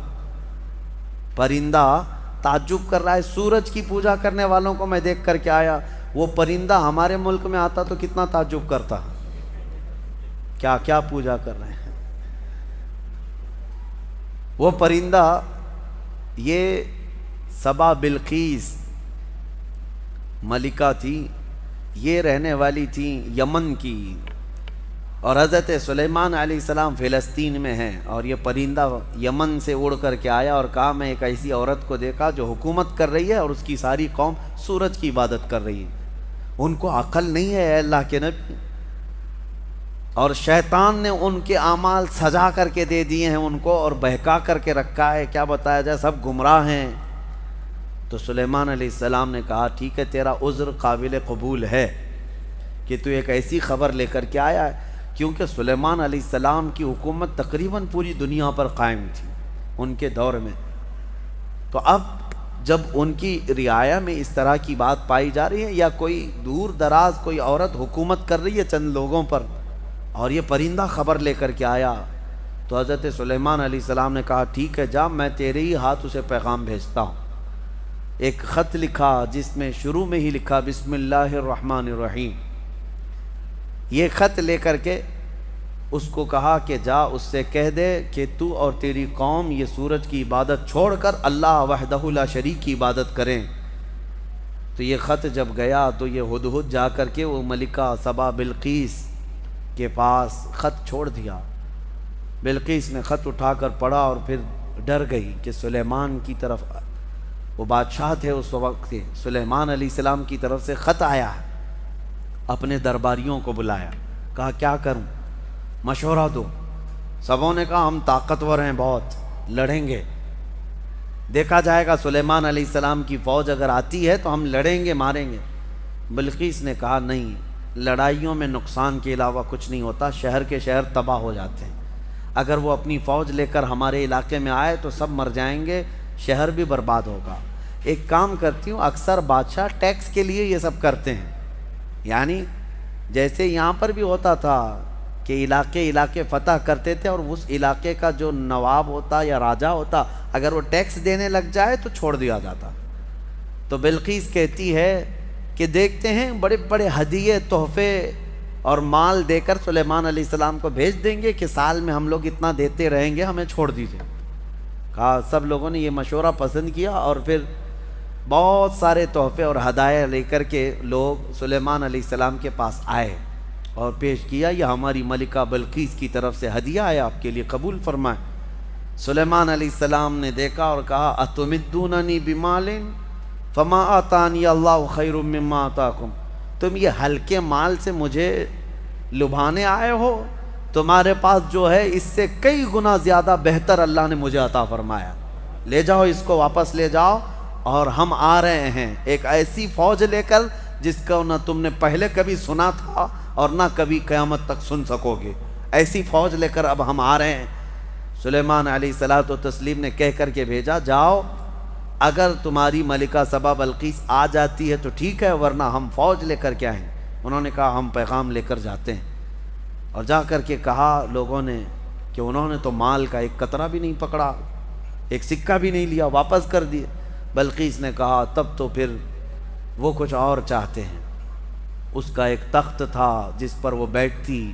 پرندہ تعجب کر رہا ہے، سورج کی پوجا کرنے والوں کو میں دیکھ کر کے آیا۔ وہ پرندہ ہمارے ملک میں آتا تو کتنا تعجب کرتا، کیا کیا پوجا کر رہے ہیں۔ وہ پرندہ، یہ سبا بلقیس ملکہ تھی، یہ رہنے والی تھی یمن کی، اور حضرت سلیمان علیہ السلام فلسطین میں ہیں، اور یہ پرندہ یمن سے اڑ کر کے آیا اور کہا میں ایک ایسی عورت کو دیکھا جو حکومت کر رہی ہے اور اس کی ساری قوم سورج کی عبادت کر رہی ہے۔ ان کو عقل نہیں ہے اے اللہ کے نبی، اور شیطان نے ان کے اعمال سجا کر کے دے دیے ہیں ان کو، اور بہکا کر کے رکھا ہے، کیا بتایا جائے، سب گمراہ ہیں۔ تو سلیمان علیہ السلام نے کہا ٹھیک ہے، تیرا عذر قابل قبول ہے کہ تو ایک ایسی خبر لے کر کے آیا ہے، کیونکہ سلیمان علیہ السلام کی حکومت تقریباً پوری دنیا پر قائم تھی ان کے دور میں۔ تو اب جب ان کی رعایا میں اس طرح کی بات پائی جا رہی ہے، یا کوئی دور دراز کوئی عورت حکومت کر رہی ہے چند لوگوں پر، اور یہ پرندہ خبر لے کر کے آیا، تو حضرت سلیمان علیہ السلام نے کہا ٹھیک ہے جا، میں تیرے ہی ہاتھ اسے پیغام بھیجتا ہوں۔ ایک خط لکھا جس میں شروع میں ہی لکھا بسم اللہ الرحمن الرحیم۔ یہ خط لے کر کے اس کو کہا کہ جا اس سے کہہ دے کہ تو اور تیری قوم یہ سورج کی عبادت چھوڑ کر اللہ وحدہ لا شریک کی عبادت کریں۔ تو یہ خط جب گیا تو یہ ہدہد جا کر کے وہ ملکہ سبا بلقیس کے پاس خط چھوڑ دیا۔ بلقیس نے خط اٹھا کر پڑھا اور پھر ڈر گئی کہ سلیمان کی طرف، وہ بادشاہ تھے اس وقت کے، سلیمان علیہ السلام کی طرف سے خط آیا ہے۔ اپنے درباریوں کو بلایا، کہا کیا کروں، مشورہ دو۔ سبوں نے کہا ہم طاقتور ہیں، بہت لڑیں گے، دیکھا جائے گا سلیمان علیہ السلام کی فوج اگر آتی ہے تو ہم لڑیں گے، ماریں گے۔ بلقیس نے کہا نہیں، لڑائیوں میں نقصان کے علاوہ کچھ نہیں ہوتا، شہر کے شہر تباہ ہو جاتے ہیں۔ اگر وہ اپنی فوج لے کر ہمارے علاقے میں آئے تو سب مر جائیں گے، شہر بھی برباد ہوگا۔ ایک کام کرتی ہوں، اکثر بادشاہ ٹیکس کے لیے یہ سب کرتے ہیں، یعنی جیسے یہاں پر بھی ہوتا تھا کہ علاقے فتح کرتے تھے، اور اس علاقے کا جو نواب ہوتا یا راجہ ہوتا اگر وہ ٹیکس دینے لگ جائے تو چھوڑ دیا جاتا۔ تو بلقیس کہتی ہے کہ دیکھتے ہیں بڑے بڑے ہدیے، تحفے اور مال دے کر سلیمان علیہ السلام کو بھیج دیں گے کہ سال میں ہم لوگ اتنا دیتے رہیں گے، ہمیں چھوڑ دیجیے۔ کہا سب لوگوں نے یہ مشورہ پسند کیا، اور پھر بہت سارے تحفے اور ہدایہ لے کر کے لوگ سلیمان علیہ السلام کے پاس آئے اور پیش کیا، یہ ہماری ملکہ بلقیس کی طرف سے ہدیہ ہے، آپ کے لیے قبول فرمائیں۔ سلیمان علیہ السلام نے دیکھا اور کہا اتمدوننی بمال فما آتانی اللہ خیر مما آتاکم، تم یہ ہلکے مال سے مجھے لبھانے آئے ہو؟ تمہارے پاس جو ہے اس سے کئی گنا زیادہ بہتر اللہ نے مجھے عطا فرمایا، لے جاؤ اس کو، واپس لے جاؤ، اور ہم آ رہے ہیں ایک ایسی فوج لے کر جس کو نہ تم نے پہلے کبھی سنا تھا اور نہ کبھی قیامت تک سن سکو گے، ایسی فوج لے کر اب ہم آ رہے ہیں۔ سلیمان علیہ الصلوۃ والتسلیم نے کہہ کر کے بھیجا، جاؤ، اگر تمہاری ملکہ سبا بلقیس آ جاتی ہے تو ٹھیک ہے، ورنہ ہم فوج لے کر کے آئیں۔ انہوں نے کہا ہم پیغام لے کر جاتے ہیں، اور جا کر کے کہا لوگوں نے کہ انہوں نے تو مال کا ایک قطرہ بھی نہیں پکڑا، ایک سکہ بھی نہیں لیا، واپس کر دیے۔ بلقیس نے کہا تب تو پھر وہ کچھ اور چاہتے ہیں۔ اس کا ایک تخت تھا جس پر وہ بیٹھتی،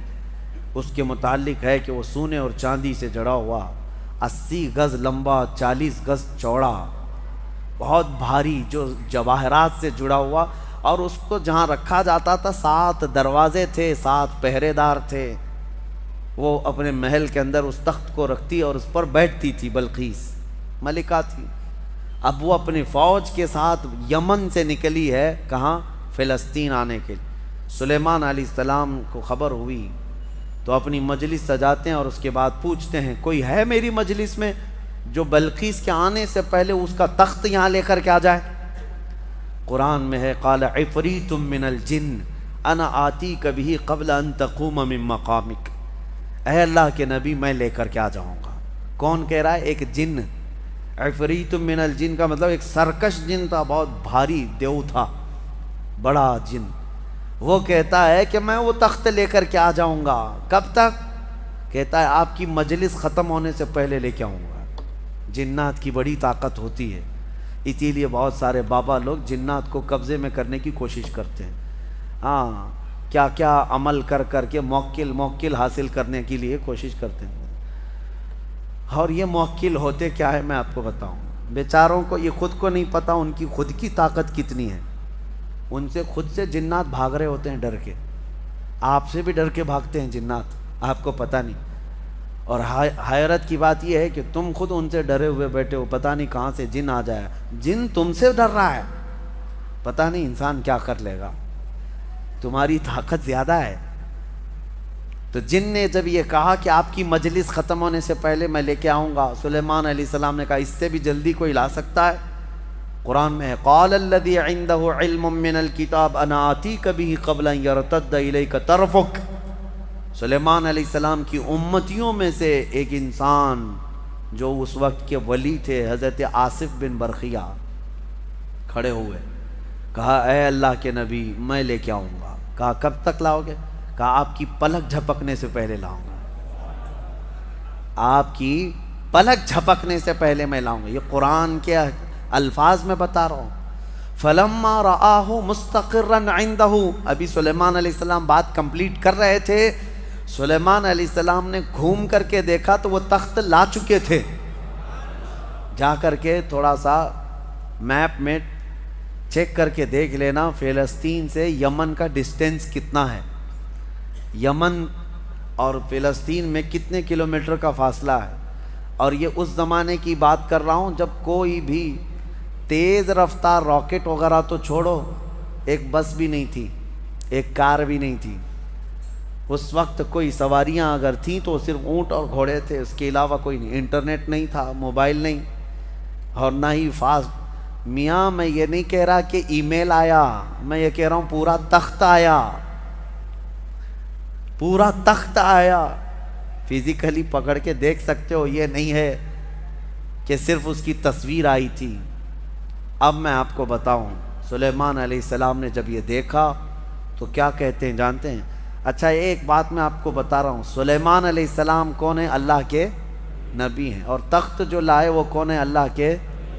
اس کے متعلق ہے کہ وہ سونے اور چاندی سے جڑا ہوا، 80 گز لمبا، 40 گز چوڑا، بہت بھاری، جو جواہرات سے جڑا ہوا، اور اس کو جہاں رکھا جاتا تھا 7 دروازے تھے، 7 پہرے دار تھے۔ وہ اپنے محل کے اندر اس تخت کو رکھتی اور اس پر بیٹھتی تھی، بلقیس ملکہ تھی۔ اب وہ اپنی فوج کے ساتھ یمن سے نکلی ہے، کہاں؟ فلسطین آنے کے لیے۔ سلیمان علیہ السلام کو خبر ہوئی تو اپنی مجلس سجاتے ہیں اور اس کے بعد پوچھتے ہیں کوئی ہے میری مجلس میں جو بلقیس کے آنے سے پہلے اس کا تخت یہاں لے کر کے آ جائے؟ قرآن میں ہے قال عفریت من الجن انا آتیک بہ قبل ان تقوم من مقامک، اے اللہ کے نبی میں لے کر کے آ جاؤں گا۔ کون کہہ رہا ہے؟ ایک جن۔ عفریت من الجن کا مطلب ایک سرکش جن تھا، بہت بھاری دیو تھا، بڑا جن۔ وہ کہتا ہے کہ میں وہ تخت لے کر کے آ جاؤں گا۔ کب تک؟ کہتا ہے آپ کی مجلس ختم ہونے سے پہلے لے کے آؤں گا۔ جنات کی بڑی طاقت ہوتی ہے، اسی لیے بہت سارے بابا لوگ جنات کو قبضے میں کرنے کی کوشش کرتے ہیں۔ ہاں، کیا کیا عمل کر کر کے موکل حاصل کرنے کے لیے کوشش کرتے ہیں، اور یہ موکل ہوتے کیا ہے میں آپ کو بتاؤں۔ بیچاروں کو یہ خود کو نہیں پتا ان کی خود کی طاقت کتنی ہے، ان سے خود سے جنات بھاگ رہے ہوتے ہیں ڈر کے، آپ سے بھی ڈر کے بھاگتے ہیں جنات، آپ کو پتہ نہیں۔ اور حیرت کی بات یہ ہے کہ تم خود ان سے ڈرے ہوئے بیٹھے ہو، پتہ نہیں کہاں سے جن آ جائے، جن تم سے ڈر رہا ہے، پتہ نہیں انسان کیا کر لے گا، تمہاری طاقت زیادہ ہے۔ تو جن نے جب یہ کہا کہ آپ کی مجلس ختم ہونے سے پہلے میں لے کے آؤں گا، سلیمان علیہ السلام نے کہا اس سے بھی جلدی کوئی لا سکتا ہے؟ قرآن میں ہے قال الذی عنده علم من الکتاب انا آتیک بہ قبل ان یرتد الیک طرفک۔ سلیمان علیہ السلام کی امتیوں میں سے ایک انسان جو اس وقت کے ولی تھے، حضرت آصف بن برخیہ، کھڑے ہوئے، کہا اے اللہ کے نبی میں لے کے آؤں گا۔ کہا کب تک لاؤ گے؟ کہا آپ کی پلک جھپکنے سے پہلے لاؤں گا، آپ کی پلک جھپکنے سے پہلے میں لاؤں گا۔ یہ قرآن کے الفاظ میں بتا رہا ہوں۔ فلما رآہ مستقرا عنده، ابھی سلیمان علیہ السلام بات کمپلیٹ کر رہے تھے، سلیمان علیہ السلام نے گھوم کر کے دیکھا تو وہ تخت لا چکے تھے۔ جا کر کے تھوڑا سا میپ میں چیک کر کے دیکھ لینا فلسطین سے یمن کا ڈسٹینس کتنا ہے، یمن اور فلسطین میں کتنے کلومیٹر کا فاصلہ ہے۔ اور یہ اس زمانے کی بات کر رہا ہوں جب کوئی بھی تیز رفتار راکٹ وغیرہ تو چھوڑو، ایک بس بھی نہیں تھی، ایک کار بھی نہیں تھی۔ اس وقت کوئی سواریاں اگر تھیں تو صرف اونٹ اور گھوڑے تھے، اس کے علاوہ کوئی نہیں، انٹرنیٹ نہیں تھا، موبائل نہیں، اور نہ ہی فاسٹ۔ میاں میں یہ نہیں کہہ رہا کہ ای میل آیا، میں یہ کہہ رہا ہوں پورا تخت آیا، پورا تخت آیا، فزیکلی پکڑ کے دیکھ سکتے ہو، یہ نہیں ہے کہ صرف اس کی تصویر آئی تھی۔ اب میں آپ کو بتاؤں سلیمان علیہ السلام نے جب یہ دیکھا تو کیا کہتے ہیں جانتے ہیں؟ اچھا ایک بات میں آپ کو بتا رہا ہوں، سلیمان علیہ السلام کون ہے؟ اللہ کے نبی ہیں، اور تخت جو لائے وہ کون ہے؟ اللہ کے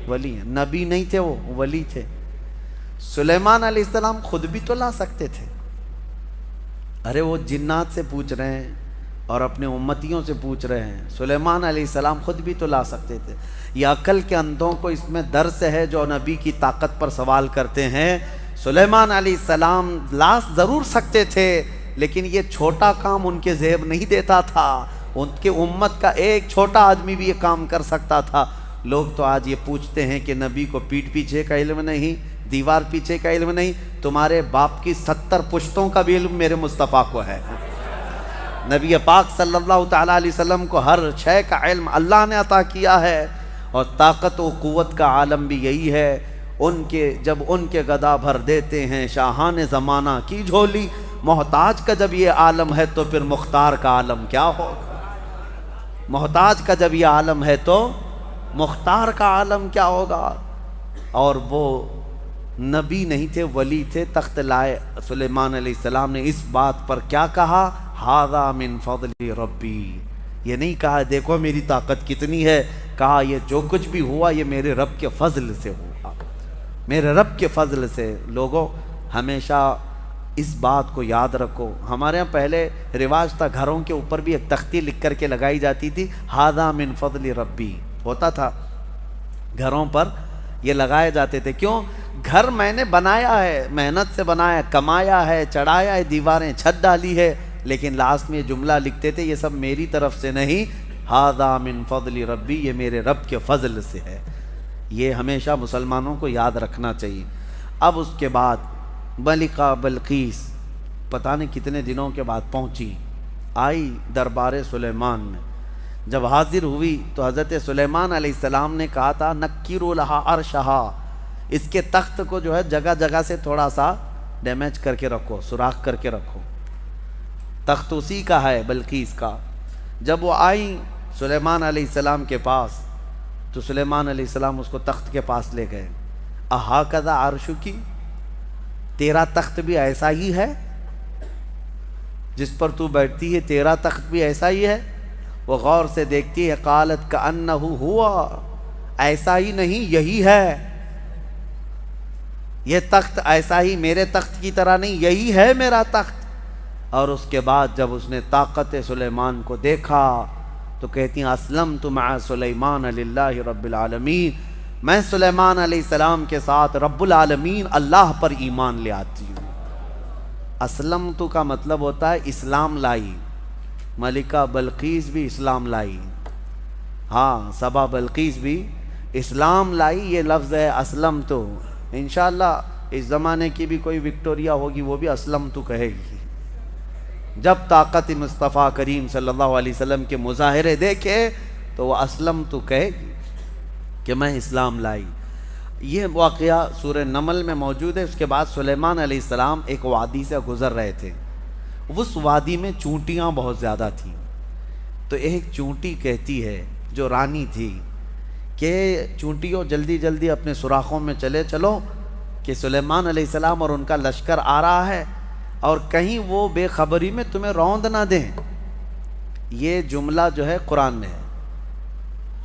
ولی ہیں، نبی نہیں تھے، وہ ولی تھے۔ سلیمان علیہ السلام خود بھی تو لا سکتے تھے، ارے وہ جنات سے پوچھ رہے ہیں اور اپنے امتیوں سے پوچھ رہے ہیں۔ سلیمان علیہ السلام خود بھی تو لا سکتے تھے۔ یہ عقل کے اندھوں کو اس میں درس ہے جو نبی کی طاقت پر سوال کرتے ہیں۔ سلیمان علیہ السلام لا ضرور سکتے تھے، لیکن یہ چھوٹا کام ان کے ذہن نہیں دیتا تھا۔ ان کے امت کا ایک چھوٹا آدمی بھی یہ کام کر سکتا تھا۔ لوگ تو آج یہ پوچھتے ہیں کہ نبی کو پیٹھ پیچھے کا علم نہیں، دیوار پیچھے کا علم نہیں، تمہارے باپ کی 70 پشتوں کا بھی علم میرے مصطفیٰ کو ہے۔ نبی پاک صلی اللہ تعالیٰ علیہ وسلم کو ہر شے کا علم اللہ نے عطا کیا ہے، اور طاقت و قوت کا عالم بھی یہی ہے۔ جب ان کے گدا بھر دیتے ہیں شاہان زمانہ کی جھولی، محتاج کا جب یہ عالم ہے تو پھر مختار کا عالم کیا ہوگا؟ محتاج کا جب یہ عالم ہے تو مختار کا عالم کیا ہوگا؟ اور وہ نبی نہیں تھے، ولی تھے، تخت لائے۔ سلیمان علیہ السلام نے اس بات پر کیا کہا؟ ھذا من فضل ربی۔ یہ نہیں کہا دیکھو میری طاقت کتنی ہے، کہا یہ جو کچھ بھی ہوا یہ میرے رب کے فضل سے ہوا، میرے رب کے فضل سے۔ لوگوں ہمیشہ اس بات کو یاد رکھو۔ ہمارے ہاں پہلے رواج تھا، گھروں کے اوپر بھی ایک تختی لکھ کر کے لگائی جاتی تھی، ھذا من فضل ربی ہوتا تھا، گھروں پر یہ لگائے جاتے تھے۔ کیوں؟ گھر میں نے بنایا ہے، محنت سے بنایا، کمایا ہے، چڑھایا ہے، دیواریں چھت ڈالی ہے، لیکن لاسٹ میں یہ جملہ لکھتے تھے یہ سب میری طرف سے نہیں، ھذا من فضل ربی، یہ میرے رب کے فضل سے ہے۔ یہ ہمیشہ مسلمانوں کو یاد رکھنا چاہیے۔ اب اس کے بعد ملکہ بلقیس پتہ نہیں کتنے دنوں کے بعد پہنچی، آئی دربار سلیمان میں۔ جب حاضر ہوئی تو حضرت سلیمان علیہ السلام نے کہا تھا نکروا لہا عرشہا، اس کے تخت کو جو ہے جگہ جگہ سے تھوڑا سا ڈیمیج کر کے رکھو، سوراخ کر کے رکھو۔ تخت اسی کا ہے، بلقیس کا۔ جب وہ آئیں سلیمان علیہ السلام کے پاس تو سلیمان علیہ السلام اس کو تخت کے پاس لے گئے۔ اہٰذا عرشکی، تیرا تخت بھی ایسا ہی ہے جس پر تو بیٹھتی ہے، تیرا تخت بھی ایسا ہی ہے؟ وہ غور سے دیکھتی ہے، قالت کأنہ ہوا، ایسا ہی نہیں یہی ہے، یہ تخت ایسا ہی میرے تخت کی طرح نہیں، یہی ہے میرا تخت۔ اور اس کے بعد جب اس نے طاقت سلیمان کو دیکھا تو کہتی ہیں اسلمت مع سلیمان للہ رب العالمین، میں سلیمان علیہ السلام کے ساتھ رب العالمین اللہ پر ایمان لے آتی ہوں۔ اسلمت کا مطلب ہوتا ہے اسلام لائی، ملکہ بلقیس بھی اسلام لائی، ہاں سبا بلقیس بھی اسلام لائی، یہ لفظ ہے اسلمت۔ انشاءاللہ اس زمانے کی بھی کوئی وکٹوریا ہوگی وہ بھی اسلمت کہے گی، جب طاقت مصطفیٰ کریم صلی اللہ علیہ وسلم کے مظاہرے دیکھے تو وہ اسلمت کہے گی کہ میں اسلام لائی۔ یہ واقعہ سورہ نمل میں موجود ہے۔ اس کے بعد سلیمان علیہ السلام ایک وادی سے گزر رہے تھے، اس وادی میں چونٹیاں بہت زیادہ تھیں، تو ایک چونٹی کہتی ہے جو رانی تھی کہ چونٹیوں جلدی جلدی اپنے سوراخوں میں چلو کہ سلیمان علیہ السلام اور ان کا لشکر آ رہا ہے، اور کہیں وہ بے خبری میں تمہیں روند نہ دیں۔ یہ جملہ جو ہے قرآن میں ہے۔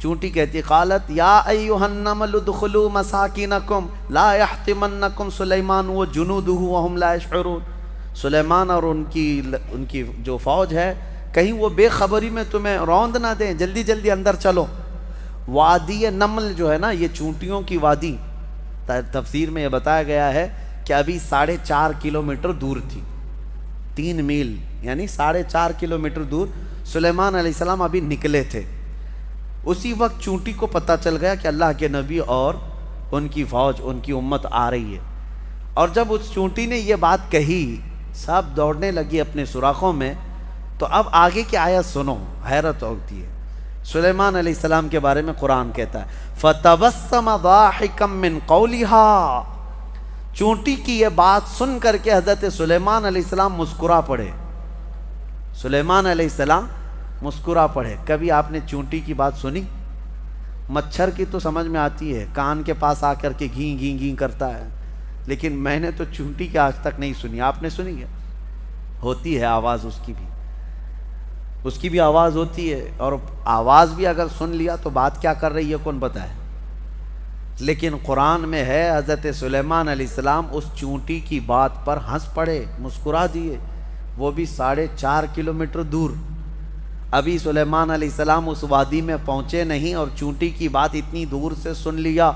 چونٹی کہتی قالت یا ایھا النمل ادخلوا مساکنکم لا یحطمنکم سلیمان وجنودہ وہم لا یشعرون، سلیمان اور ان کی جو فوج ہے کہیں وہ بے خبری میں تمہیں روند نہ دیں، جلدی جلدی اندر چلو۔ وادی نمل جو ہے نا، یہ چونٹیوں کی وادی، تفسیر میں یہ بتایا گیا ہے کہ ابھی 4.5 کلومیٹر دور تھی، 3 میل یعنی 4.5 کلومیٹر دور سلیمان علیہ السلام ابھی نکلے تھے۔ اسی وقت چونٹی کو پتہ چل گیا کہ اللہ کے نبی اور ان کی فوج، ان کی امت آ رہی ہے، اور جب اس چونٹی نے یہ بات کہی سب دوڑنے لگی اپنے سوراخوں میں۔ تو اب آگے کی آیت سنو، حیرت ہوتی ہے۔ سلیمان علیہ السلام کے بارے میں قرآن کہتا ہے فَتَبَسَّمَ ضَاحِكًا مِّن قَوْلِهَا، چونٹی کی یہ بات سن کر کے حضرت سلیمان علیہ السلام مسکرا پڑے۔ سلیمان علیہ السلام مسکرا پڑے۔ کبھی آپ نے چونٹی کی بات سنی؟ مچھر کی تو سمجھ میں آتی ہے، کان کے پاس آ کر کے گھیں گھیں گھیں کرتا ہے، لیکن میں نے تو چونٹی کی آج تک نہیں سنی۔ آپ نے سنی ہے؟ ہوتی ہے آواز اس کی بھی آواز ہوتی ہے، اور آواز بھی اگر سن لیا تو بات کیا کر رہی ہے کون بتائے؟ لیکن قرآن میں ہے حضرت سلیمان علیہ السلام اس چونٹی کی بات پر ہنس پڑے، مسکرا دیے، وہ بھی 4.5 کلومیٹر دور۔ ابھی سلیمان علیہ السلام اس وادی میں پہنچے نہیں اور چونٹی کی بات اتنی دور سے سن لیا۔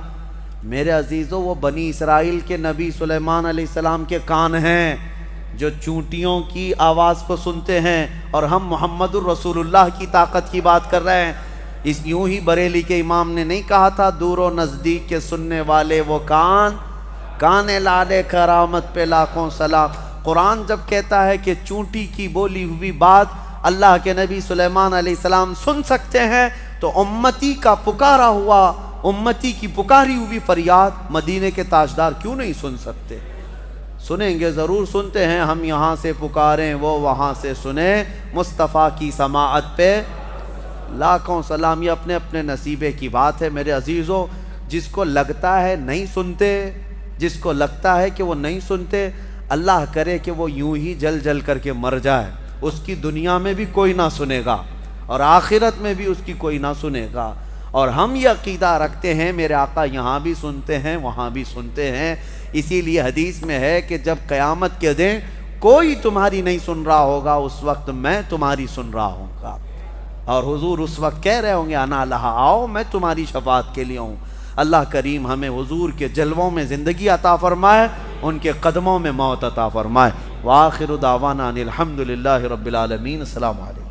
میرے عزیزو، وہ بنی اسرائیل کے نبی سلیمان علیہ السلام کے کان ہیں جو چونٹیوں کی آواز کو سنتے ہیں، اور ہم محمد الرسول اللہ کی طاقت کی بات کر رہے ہیں۔ اس یوں ہی بریلی کے امام نے نہیں کہا تھا، دور و نزدیک کے سننے والے وہ کان لالے کرامت پہ لاکھوں سلام۔ قرآن جب کہتا ہے کہ چونٹی کی بولی ہوئی بات اللہ کے نبی سلیمان علیہ السلام سن سکتے ہیں، تو امتی کا پکارا ہوا، امتی کی پکاری ہوئی فریاد مدینے کے تاجدار کیوں نہیں سن سکتے؟ سنیں گے، ضرور سنتے ہیں۔ ہم یہاں سے پکاریں، وہ وہاں سے سنیں، مصطفیٰ کی سماعت پہ لاکھوں سلام۔ یہ اپنے اپنے نصیبے کی بات ہے میرے عزیزو۔ جس کو لگتا ہے نہیں سنتے، جس کو لگتا ہے کہ وہ نہیں سنتے، اللہ کرے کہ وہ یوں ہی جل جل کر کے مر جائے، اس کی دنیا میں بھی کوئی نہ سنے گا اور آخرت میں بھی اس کی کوئی نہ سنے گا۔ اور ہم یہ عقیدہ رکھتے ہیں میرے آقا یہاں بھی سنتے ہیں، وہاں بھی سنتے ہیں۔ اسی لیے حدیث میں ہے کہ جب قیامت کے دن کوئی تمہاری نہیں سن رہا ہوگا، اس وقت میں تمہاری سن رہا ہوں گا، اور حضور اس وقت کہہ رہے ہوں گے انا لہا، آؤ میں تمہاری شفاعت کے لیے ہوں۔ اللہ کریم ہمیں حضور کے جلووں میں زندگی عطا فرمائے، ان کے قدموں میں موت عطا فرمائے۔ وآخر دعوانا ان الحمد للہ رب العالمین۔ السلام علیکم۔